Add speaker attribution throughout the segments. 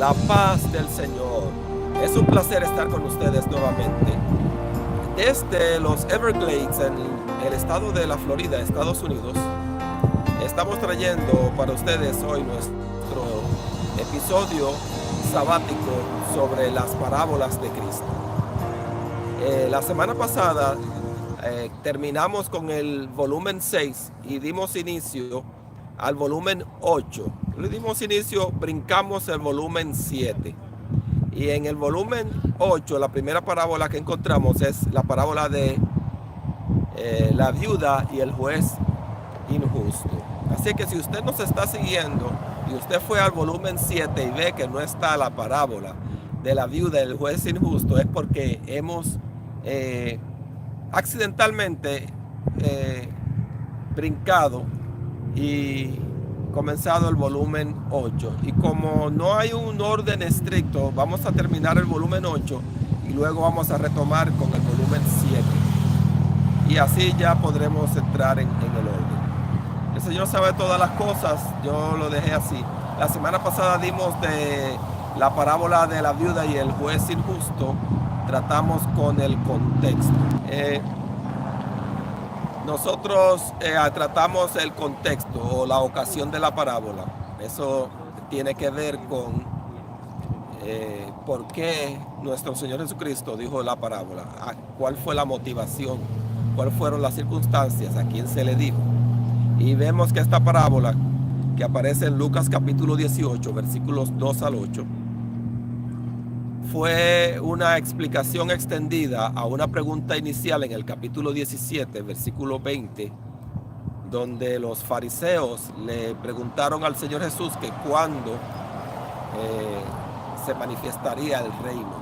Speaker 1: La paz del Señor. Es un placer estar con ustedes nuevamente. Desde los Everglades, en el estado de la Florida, Estados Unidos, estamos trayendo para ustedes hoy nuestro episodio sabático sobre las parábolas de Cristo. La semana pasada terminamos con el volumen 6 y dimos inicio al volumen 8. Le dimos inicio, brincamos el volumen 7. Y en el volumen 8, la primera parábola que encontramos es la parábola de la viuda y el juez injusto. Así que si usted nos está siguiendo y usted fue al volumen 7 y ve que no está la parábola de la viuda y el juez injusto, es porque hemos accidentalmente brincado y comenzado el volumen 8. Y como no hay un orden estricto, vamos a terminar el volumen 8 y luego vamos a retomar con el volumen 7. Y así ya podremos entrar en el orden. El Señor sabe todas las cosas, yo lo dejé así. La semana pasada dimos de la parábola de la viuda y el juez injusto, tratamos con el contexto. Nosotros tratamos el contexto o la ocasión de la parábola. Eso tiene que ver con por qué nuestro Señor Jesucristo dijo la parábola, cuál fue la motivación, cuáles fueron las circunstancias, a quién se le dijo. Y vemos que esta parábola, que aparece en Lucas capítulo 18, versículos 2 al 8, fue una explicación extendida a una pregunta inicial en el capítulo 17, versículo 20, donde los fariseos le preguntaron al Señor Jesús que cuándo se manifestaría el reino.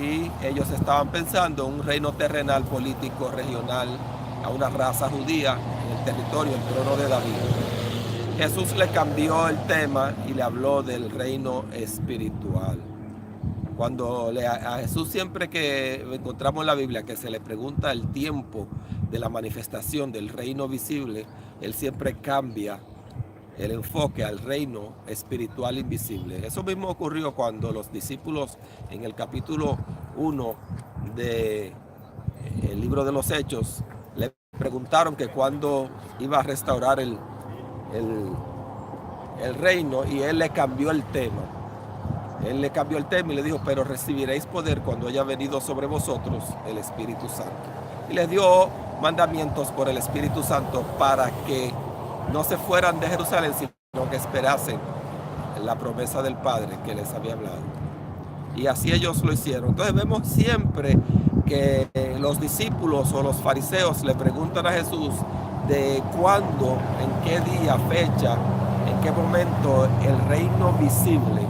Speaker 1: Y ellos estaban pensando en un reino terrenal, político, regional, a una raza judía en el territorio, el trono de David. Jesús le cambió el tema y le habló del reino espiritual. Cuando a Jesús, siempre que encontramos en la Biblia que se le pregunta el tiempo de la manifestación del reino visible, Él siempre cambia el enfoque al reino espiritual invisible. Eso mismo ocurrió cuando los discípulos en el capítulo 1 del libro de los Hechos le preguntaron que cuándo iba a restaurar el reino, y Él le cambió el tema. Él le cambió el tema y le dijo: pero recibiréis poder cuando haya venido sobre vosotros el Espíritu Santo. Y les dio mandamientos por el Espíritu Santo para que no se fueran de Jerusalén, sino que esperasen la promesa del Padre que les había hablado. Y así ellos lo hicieron. Entonces vemos siempre que los discípulos o los fariseos le preguntan a Jesús de cuándo, en qué día, fecha, en qué momento el reino visible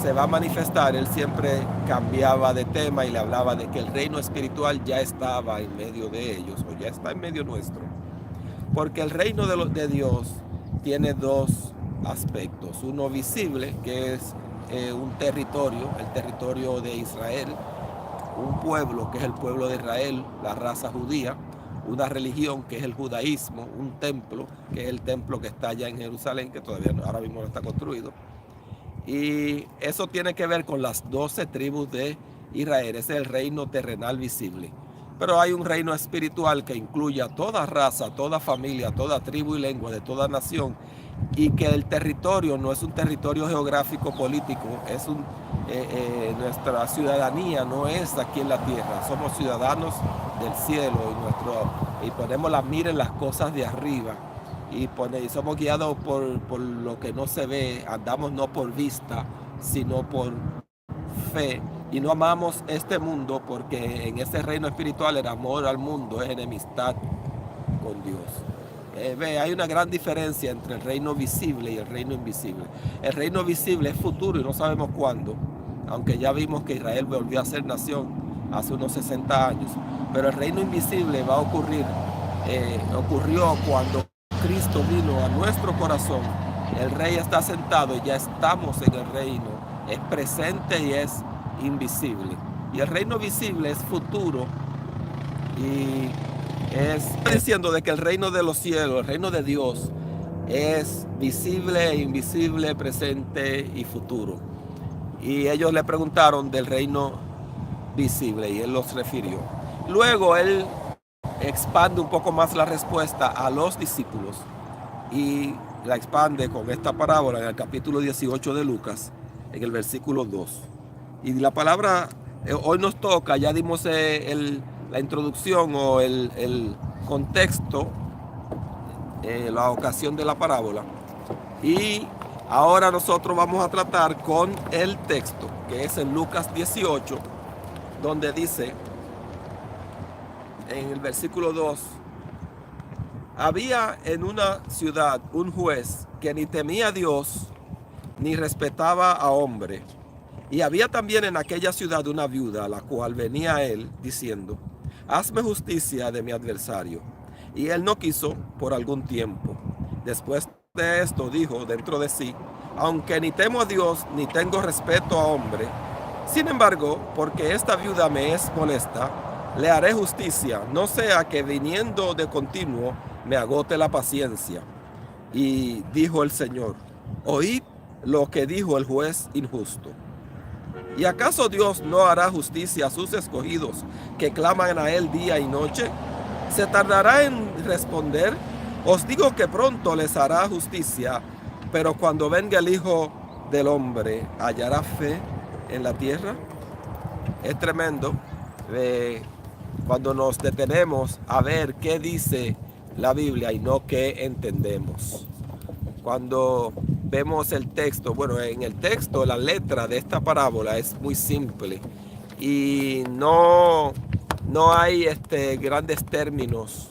Speaker 1: se va a manifestar. Él siempre cambiaba de tema y le hablaba de que el reino espiritual ya estaba en medio de ellos, o ya está en medio nuestro. Porque el reino de Dios tiene dos aspectos. Uno visible, que es un territorio, el territorio de Israel, un pueblo, que es el pueblo de Israel, la raza judía, una religión, que es el judaísmo, un templo, que es el templo que está allá en Jerusalén, que todavía ahora mismo no está construido. Y eso tiene que ver con las 12 tribus de Israel. Ese es el reino terrenal visible. Pero hay un reino espiritual que incluye a toda raza, toda familia, toda tribu y lengua de toda nación, y que el territorio no es un territorio geográfico político, es nuestra ciudadanía no es aquí en la tierra, somos ciudadanos del cielo, y ponemos la mira en las cosas de arriba, y somos guiados por lo que no se ve, andamos no por vista, sino por fe. Y no amamos este mundo, porque en ese reino espiritual el amor al mundo es enemistad con Dios. Hay una gran diferencia entre el reino visible y el reino invisible. El reino visible es futuro y no sabemos cuándo, aunque ya vimos que Israel volvió a ser nación hace unos 60 años. Pero el reino invisible va a ocurrir, ocurrió cuando Cristo vino a nuestro corazón. El Rey está sentado y ya estamos en el reino. Es presente y es invisible. Y el reino visible es futuro, y es diciendo de que el reino de los cielos, el reino de Dios, es visible e invisible, presente y futuro. Y ellos le preguntaron del reino visible y él los refirió. Luego él expande un poco más la respuesta a los discípulos y la expande con esta parábola en el capítulo 18 de Lucas, en el versículo 2. Y la palabra hoy nos toca, ya dimos la introducción o el contexto, la ocasión de la parábola. Y ahora nosotros vamos a tratar con el texto, que es en Lucas 18, donde dice, en el versículo 2, había en una ciudad un juez que ni temía a Dios ni respetaba a hombre. Y había también en aquella ciudad una viuda, la cual venía a él diciendo, hazme justicia de mi adversario. Y él no quiso por algún tiempo. Después de esto dijo dentro de sí, aunque ni temo a Dios ni tengo respeto a hombre, sin embargo, porque esta viuda me es molesta, le haré justicia, no sea que viniendo de continuo me agote la paciencia. Y dijo el Señor, oíd lo que dijo el juez injusto. ¿Y acaso Dios no hará justicia a sus escogidos que claman a él día y noche? ¿Se tardará en responder? Os digo que pronto les hará justicia, pero cuando venga el Hijo del Hombre, ¿hallará fe en la tierra? Es tremendo cuando nos detenemos a ver qué dice la Biblia y no qué entendemos. Cuando vemos el texto, bueno, en el texto la letra de esta parábola es muy simple y no hay grandes términos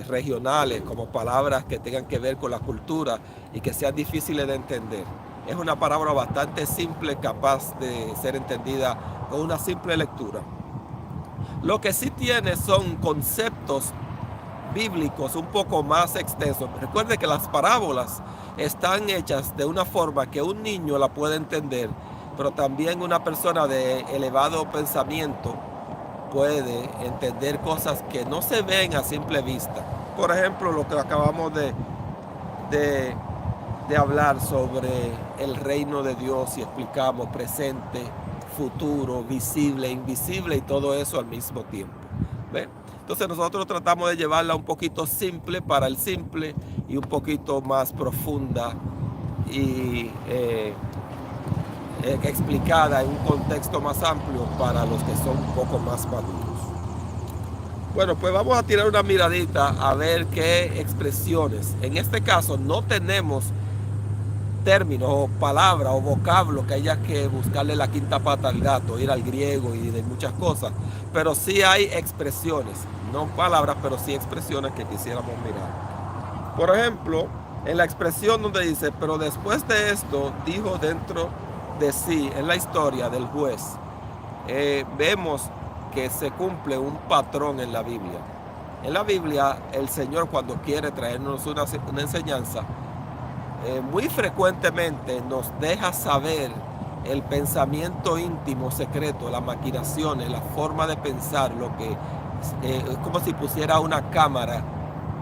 Speaker 1: regionales como palabras que tengan que ver con la cultura y que sean difíciles de entender. Es una parábola bastante simple, capaz de ser entendida con una simple lectura. Lo que sí tiene son conceptos bíblicos un poco más extensos. Recuerde que las parábolas están hechas de una forma que un niño la puede entender, pero también una persona de elevado pensamiento puede entender cosas que no se ven a simple vista. Por ejemplo, lo que acabamos de hablar sobre el reino de Dios y explicamos presente, futuro, visible, invisible y todo eso al mismo tiempo. ¿Ven? Entonces nosotros tratamos de llevarla un poquito simple para el simple y un poquito más profunda y explicada en un contexto más amplio para los que son un poco más maduros. Bueno, pues vamos a tirar una miradita a ver qué expresiones. En este caso no tenemos términos o palabras o vocablos que haya que buscarle la quinta pata al gato, ir al griego y de muchas cosas, pero sí hay expresiones, no palabras, pero sí expresiones que quisiéramos mirar. Por ejemplo, en la expresión donde dice, pero después de esto dijo dentro de sí, en la historia del juez, vemos que se cumple un patrón en la Biblia. En la Biblia, el Señor, cuando quiere traernos una enseñanza, muy frecuentemente nos deja saber el pensamiento íntimo, secreto, las maquinaciones, la forma de pensar, lo que es como si pusiera una cámara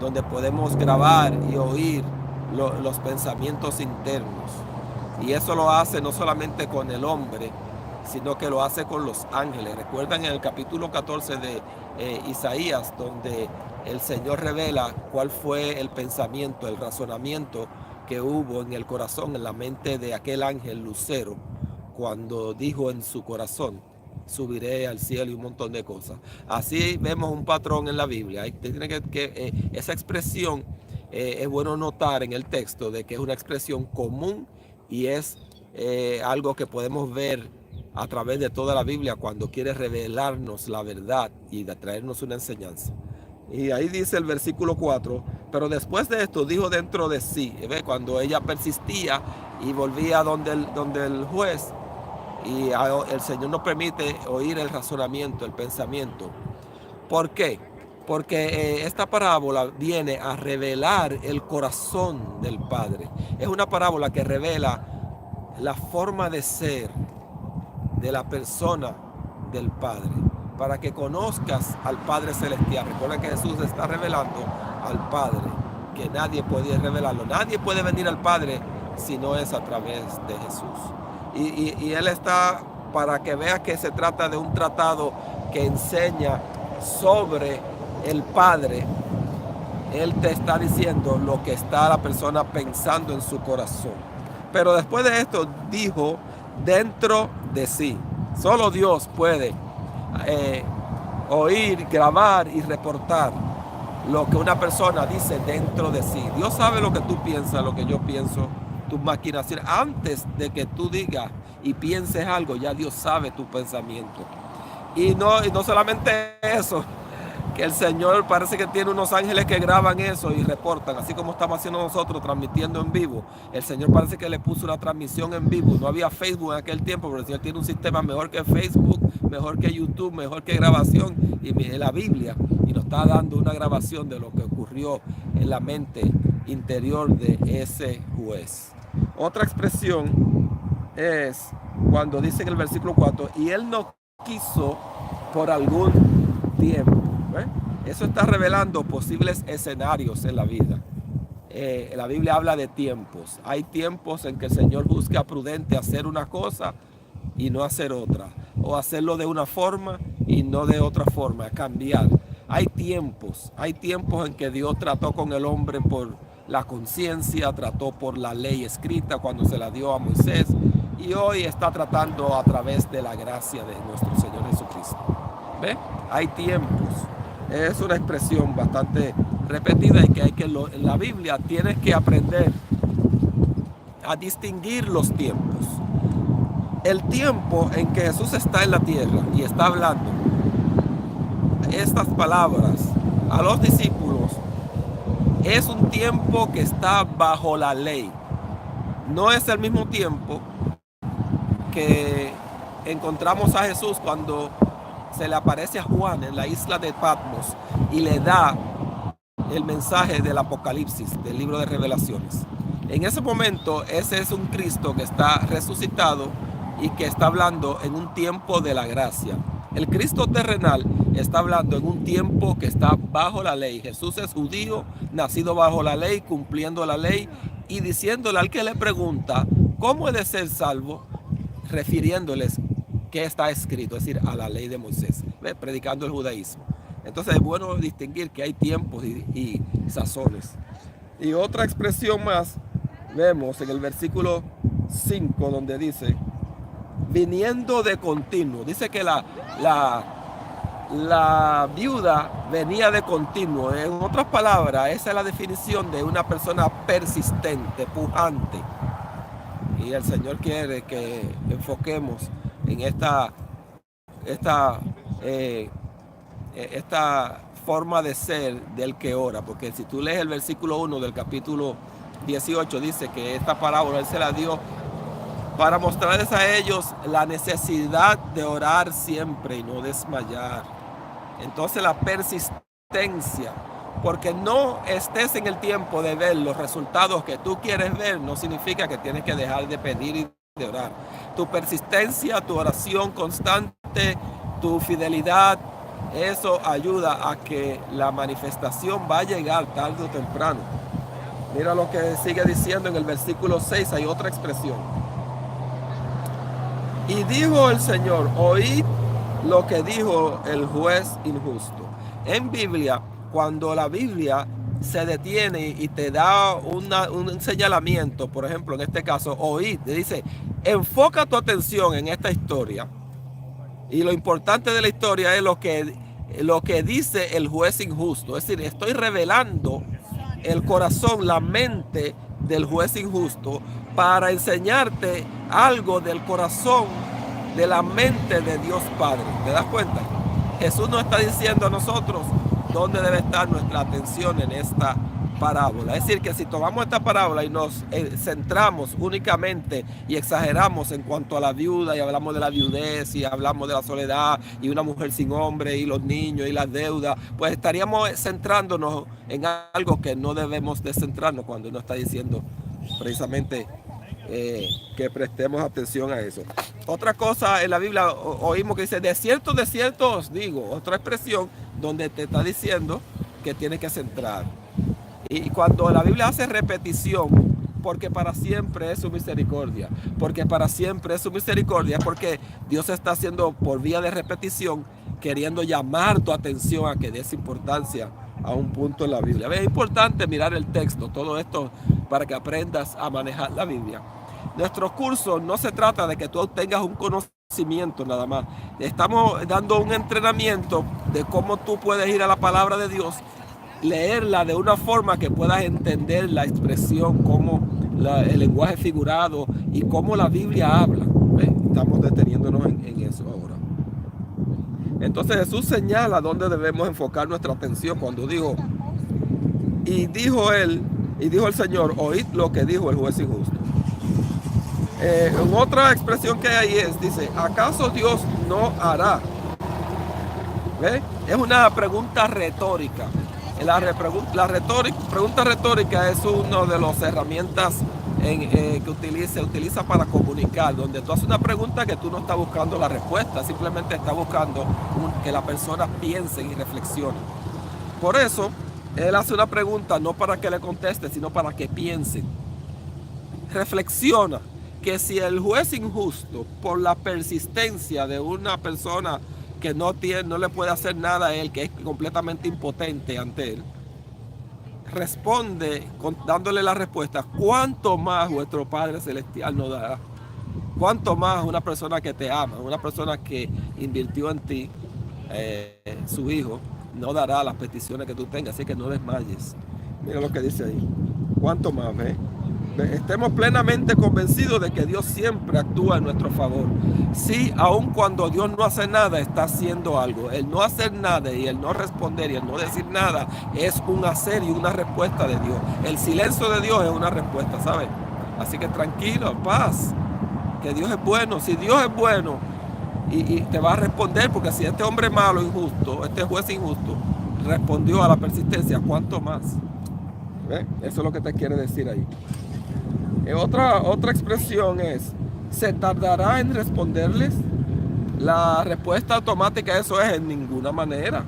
Speaker 1: donde podemos grabar y oír los pensamientos internos. Y eso lo hace no solamente con el hombre, sino que lo hace con los ángeles. Recuerdan en el capítulo 14 de Isaías, donde el Señor revela cuál fue el pensamiento, el razonamiento que hubo en el corazón, en la mente de aquel ángel lucero, cuando dijo en su corazón, subiré al cielo y un montón de cosas. Así vemos un patrón en la Biblia. Esa expresión es bueno notar en el texto de que es una expresión común y es algo que podemos ver a través de toda la Biblia cuando quiere revelarnos la verdad y de traernos una enseñanza. Y ahí dice el versículo 4, pero después de esto dijo dentro de sí, ¿ve? Cuando ella persistía y volvía donde el juez, y el Señor nos permite oír el razonamiento, el pensamiento. ¿Por qué? Porque esta parábola viene a revelar el corazón del Padre. Es una parábola que revela la forma de ser de la persona del Padre, para que conozcas al Padre Celestial. Recuerda que Jesús está revelando al Padre, que nadie puede revelarlo. Nadie puede venir al Padre si no es a través de Jesús. Y Él está para que veas que se trata de un tratado que enseña sobre el Padre. Él te está diciendo lo que está la persona pensando en su corazón. Pero después de esto dijo dentro de sí. Solo Dios puede oír, grabar y reportar lo que una persona dice dentro de sí. Dios sabe lo que tú piensas, lo que yo pienso, tus maquinaciones. Antes de que tú digas y pienses algo, ya Dios sabe tu pensamiento. Y no solamente eso, que el Señor parece que tiene unos ángeles que graban eso y reportan, así como estamos haciendo nosotros, transmitiendo en vivo. El Señor parece que le puso una transmisión en vivo. No había Facebook en aquel tiempo, pero el Señor tiene un sistema mejor que Facebook, mejor que YouTube, mejor que grabación y la Biblia. Y nos está dando una grabación de lo que ocurrió en la mente interior de ese juez. Otra expresión es cuando dice en el versículo 4, y él no quiso por algún tiempo. Eso está revelando posibles escenarios en la vida. La Biblia habla de tiempos. Hay tiempos en que el Señor busca prudente hacer una cosa y no hacer otra, o hacerlo de una forma y no de otra forma, cambiar. Hay tiempos en que Dios trató con el hombre por la conciencia, trató por la ley escrita cuando se la dio a Moisés, y hoy está tratando a través de la gracia de nuestro Señor Jesucristo. ¿Ve? Hay tiempos. Es una expresión bastante repetida y que en la Biblia tienes que aprender a distinguir los tiempos. El tiempo en que Jesús está en la tierra y está hablando estas palabras a los discípulos es un tiempo que está bajo la ley. No es el mismo tiempo que encontramos a Jesús cuando se le aparece a Juan en la isla de Patmos y le da el mensaje del Apocalipsis, del libro de Revelaciones. En ese momento, ese es un Cristo que está resucitado y que está hablando en un tiempo de la gracia. El Cristo terrenal está hablando en un tiempo que está bajo la ley. Jesús es judío, nacido bajo la ley, cumpliendo la ley y diciéndole al que le pregunta cómo he de ser salvo, refiriéndoles qué está escrito, es decir, a la ley de Moisés, predicando el judaísmo. Entonces es bueno distinguir que hay tiempos y sazones. Y otra expresión más vemos en el versículo 5 donde dice viniendo de continuo. Dice que la viuda venía de continuo. En otras palabras, esa es la definición de una persona persistente, pujante. Y el Señor quiere que enfoquemos en esta forma de ser del que ora, porque si tú lees el versículo 1 del capítulo 18, dice que esta parábola Él se la dio para mostrarles a ellos la necesidad de orar siempre y no desmayar. Entonces la persistencia, porque no estés en el tiempo de ver los resultados que tú quieres ver, no significa que tienes que dejar de pedir y de orar. Tu persistencia, tu oración constante, tu fidelidad, eso ayuda a que la manifestación va a llegar tarde o temprano. Mira lo que sigue diciendo en el versículo 6, hay otra expresión. Y dijo el Señor, oíd lo que dijo el juez injusto. En Biblia, cuando la Biblia se detiene y te da un señalamiento, por ejemplo, en este caso, oíd, te dice, enfoca tu atención en esta historia. Y lo importante de la historia es lo que dice el juez injusto. Es decir, estoy revelando el corazón, la mente del juez injusto para enseñarte algo del corazón, de la mente de Dios Padre. ¿Te das cuenta? Jesús nos está diciendo a nosotros dónde debe estar nuestra atención en esta parábola. Es decir, que si tomamos esta parábola y nos centramos únicamente y exageramos en cuanto a la viuda y hablamos de la viudez y hablamos de la soledad y una mujer sin hombre y los niños y las deudas, pues estaríamos centrándonos en algo que no debemos de centrarnos cuando nos está diciendo precisamente que prestemos atención a eso. Otra cosa en la Biblia oímos que dice, de cierto os digo, otra expresión donde te está diciendo que tienes que centrar. Y cuando la Biblia hace repetición, porque para siempre es su misericordia, porque para siempre es su misericordia, porque Dios está haciendo por vía de repetición, queriendo llamar tu atención a que des importancia a un punto en la Biblia. Es importante mirar el texto, todo esto para que aprendas a manejar la Biblia. Nuestro curso no se trata de que tú obtengas un conocimiento nada más. Estamos dando un entrenamiento de cómo tú puedes ir a la palabra de Dios, leerla de una forma que puedas entender la expresión, cómo el lenguaje figurado y cómo la Biblia habla. Estamos deteniéndonos en eso ahora. Entonces Jesús señala dónde debemos enfocar nuestra atención cuando dijo, y dijo el Señor, oíd lo que dijo el juez injusto. En otra expresión que hay dice, ¿acaso Dios no hará? ¿Ve? Es una pregunta retórica. Pregunta retórica es una de las herramientas que se utiliza para comunicar, donde tú haces una pregunta que tú no estás buscando la respuesta, simplemente estás buscando que la persona piense y reflexione. Por eso, él hace una pregunta no para que le conteste, sino para que piense. Reflexiona que si el juez injusto, por la persistencia de una persona que no le puede hacer nada a él, que es completamente impotente ante él, responde dándole la respuesta, ¿cuánto más vuestro Padre Celestial nos dará? ¿Cuánto más una persona que te ama, una persona que invirtió en ti, su hijo, no dará las peticiones que tú tengas? Así que no desmayes. Mira lo que dice ahí. ¿Cuánto más? Estemos plenamente convencidos de que Dios siempre actúa en nuestro favor. Sí, aun cuando Dios no hace nada, está haciendo algo. El no hacer nada y el no responder y el no decir nada es un hacer y una respuesta de Dios. El silencio de Dios es una respuesta, ¿sabes? Así que tranquilo, paz, que Dios es bueno. Si Dios es bueno y te va a responder, porque si este hombre malo, injusto, este juez injusto, respondió a la persistencia, ¿cuánto más? ¿Ve? Eso es lo que te quiere decir ahí. Otra expresión es, ¿se tardará en responderles? La respuesta automática a eso es en ninguna manera.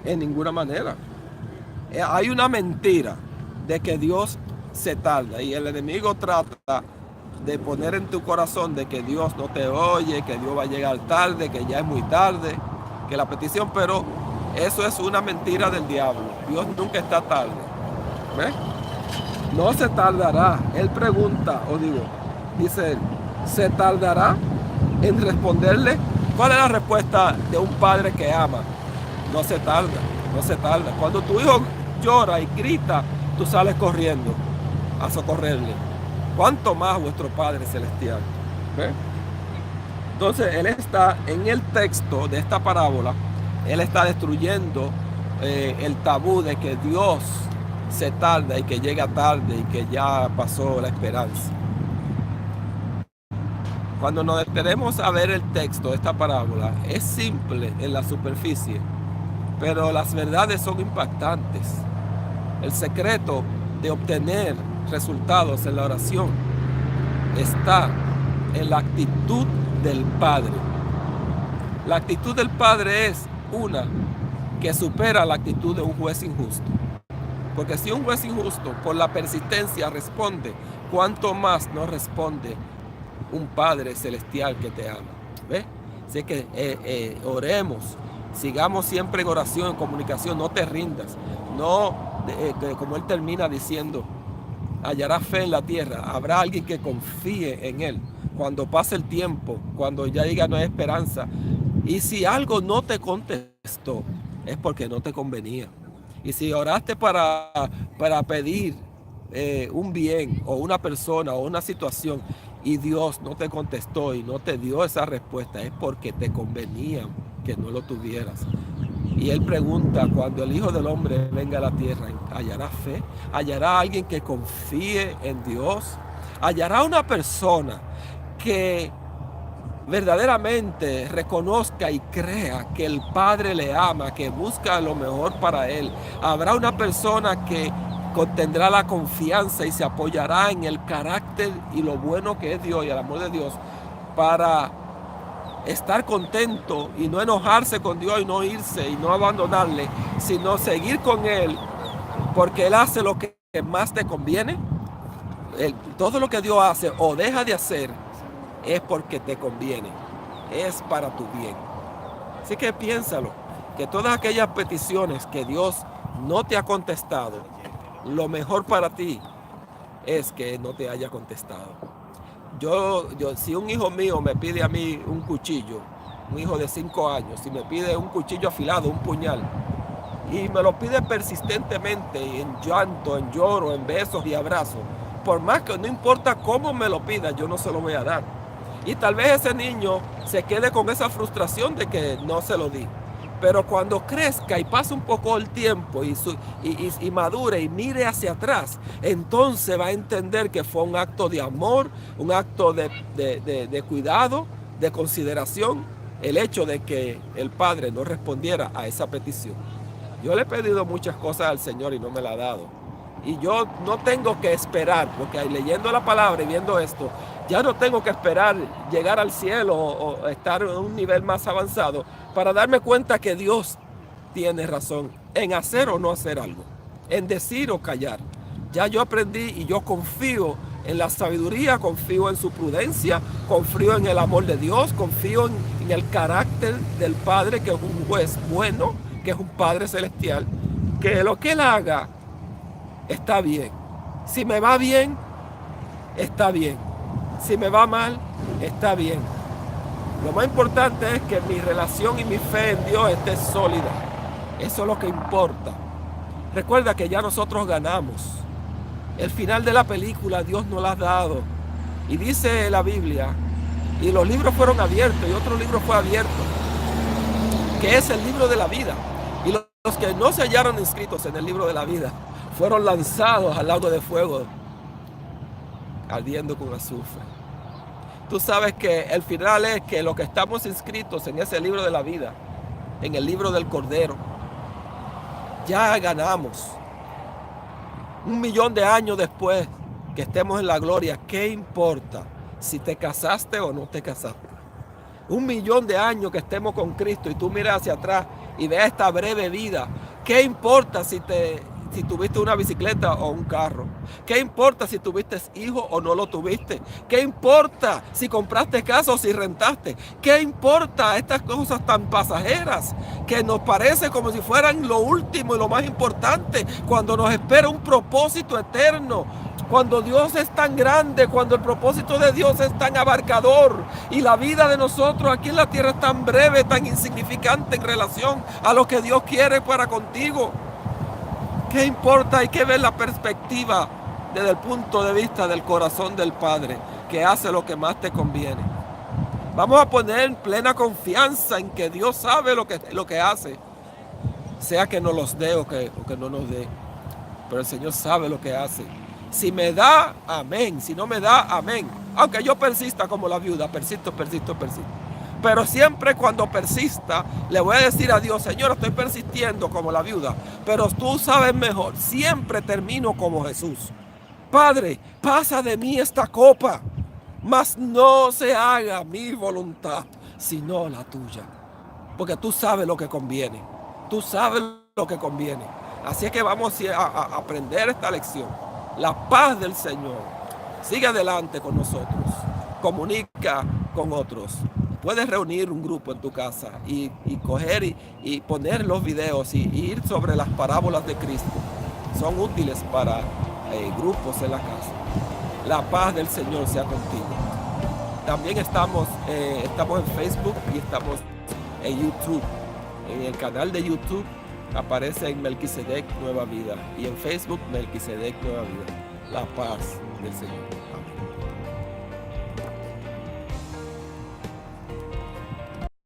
Speaker 1: En ninguna manera. Hay una mentira de que Dios se tarda y el enemigo trata de poner en tu corazón de que Dios no te oye, que Dios va a llegar tarde, que ya es muy tarde, que la petición, pero eso es una mentira del diablo. Dios nunca está tarde. ¿Ves? No se tardará. Él pregunta, dice él, ¿se tardará en responderle? ¿Cuál es la respuesta de un padre que ama? No se tarda, no se tarda. Cuando tu hijo llora y grita, tú sales corriendo a socorrerle. ¿Cuánto más vuestro Padre Celestial? ¿Ve? Entonces, él está en el texto de esta parábola, él está destruyendo el tabú de que Dios se tarda y que llega tarde y que ya pasó la esperanza. Cuando nos detenemos a ver el texto de esta parábola, es simple en la superficie, pero las verdades son impactantes. El secreto de obtener resultados en la oración está en la actitud del Padre. La actitud del Padre es una que supera la actitud de un juez injusto. Porque si un juez injusto por la persistencia responde, ¿cuánto más no responde un Padre Celestial que te ama? ¿Ves? Así que oremos, sigamos siempre en oración, en comunicación, no te rindas. No, como él termina diciendo, hallará fe en la tierra, habrá alguien que confíe en él. Cuando pase el tiempo, cuando ya diga no hay esperanza. Y si algo no te contestó, es porque no te convenía. Y si oraste para pedir un bien o una persona o una situación y Dios no te contestó y no te dio esa respuesta, es porque te convenía que no lo tuvieras. Y él pregunta, cuando el Hijo del Hombre venga a la tierra, ¿hallará fe? ¿Hallará alguien que confíe en Dios? ¿Hallará una persona que verdaderamente reconozca y crea que el Padre le ama, que busca lo mejor para él? Habrá una persona que contendrá la confianza y se apoyará en el carácter y lo bueno que es Dios y el amor de Dios para estar contento y no enojarse con Dios y no irse y no abandonarle, sino seguir con él porque Él hace lo que más te conviene. Todo lo que Dios hace o deja de hacer es porque te conviene, es para tu bien. Así que piénsalo, que todas aquellas peticiones que Dios no te ha contestado, lo mejor para ti es que no te haya contestado. Si un hijo mío me pide a mí un cuchillo, un hijo de 5 años, si me pide un cuchillo afilado, un puñal, y me lo pide persistentemente, en llanto, en lloro, en besos y abrazos, por más que no importa cómo me lo pida, yo no se lo voy a dar. Y tal vez ese niño se quede con esa frustración de que no se lo di. Pero cuando crezca y pase un poco el tiempo y madure y mire hacia atrás, entonces va a entender que fue un acto de amor, un acto de cuidado, de consideración, el hecho de que el Padre no respondiera a esa petición. Yo le he pedido muchas cosas al Señor y no me la ha dado. Y yo no tengo que esperar, porque leyendo la palabra y viendo esto, ya no tengo que esperar llegar al cielo o estar en un nivel más avanzado para darme cuenta que Dios tiene razón en hacer o no hacer algo, en decir o callar. Ya yo aprendí y yo confío en la sabiduría, confío en su prudencia, confío en el amor de Dios, confío en el carácter del Padre, que es un juez bueno, que es un Padre celestial, que lo que Él haga está bien. Si me va bien, está bien. Si me va mal, está bien. Lo más importante es que mi relación y mi fe en Dios esté sólida. Eso es lo que importa. Recuerda que ya nosotros ganamos. El final de la película Dios nos lo ha dado. Y dice la Biblia, y los libros fueron abiertos y otro libro fue abierto, que es el libro de la vida. Y los que no se hallaron inscritos en el libro de la vida fueron lanzados al lago de fuego, ardiendo con azufre. Tú sabes que el final es que los que estamos inscritos en ese libro de la vida, en el libro del Cordero, ya ganamos. 1.000.000 de años después que estemos en la gloria, ¿qué importa si te casaste o no te casaste? 1.000.000 de años que estemos con Cristo y tú miras hacia atrás y ves esta breve vida, ¿qué importa si tuviste una bicicleta o un carro? ¿Qué importa si tuviste hijo o no lo tuviste? ¿Qué importa si compraste casa o si rentaste? ¿Qué importa estas cosas tan pasajeras que nos parece como si fueran lo último y lo más importante, cuando nos espera un propósito eterno? Cuando Dios es tan grande, cuando el propósito de Dios es tan abarcador y la vida de nosotros aquí en la tierra es tan breve, tan insignificante en relación a lo que Dios quiere para contigo. ¿Qué importa? Hay que ver la perspectiva desde el punto de vista del corazón del Padre, que hace lo que más te conviene. Vamos a poner plena confianza en que Dios sabe lo que hace, sea que nos los dé o que no nos dé. Pero el Señor sabe lo que hace. Si me da, amén. Si no me da, amén. Aunque yo persista como la viuda, persisto. Pero siempre cuando persista, le voy a decir a Dios, Señor, estoy persistiendo como la viuda, pero tú sabes mejor. Siempre termino como Jesús. Padre, pasa de mí esta copa, mas no se haga mi voluntad, sino la tuya. Porque tú sabes lo que conviene. Tú sabes lo que conviene. Así es que vamos a aprender esta lección. La paz del Señor sigue adelante con nosotros. Comunica con otros. Puedes reunir un grupo en tu casa y coger y poner los videos y ir sobre las parábolas de Cristo. Son útiles para grupos en la casa. La paz del Señor sea contigo. También estamos en Facebook y estamos en YouTube. En el canal de YouTube aparece en Melquisedec Nueva Vida y en Facebook Melquisedec Nueva Vida. La paz del Señor. Amén.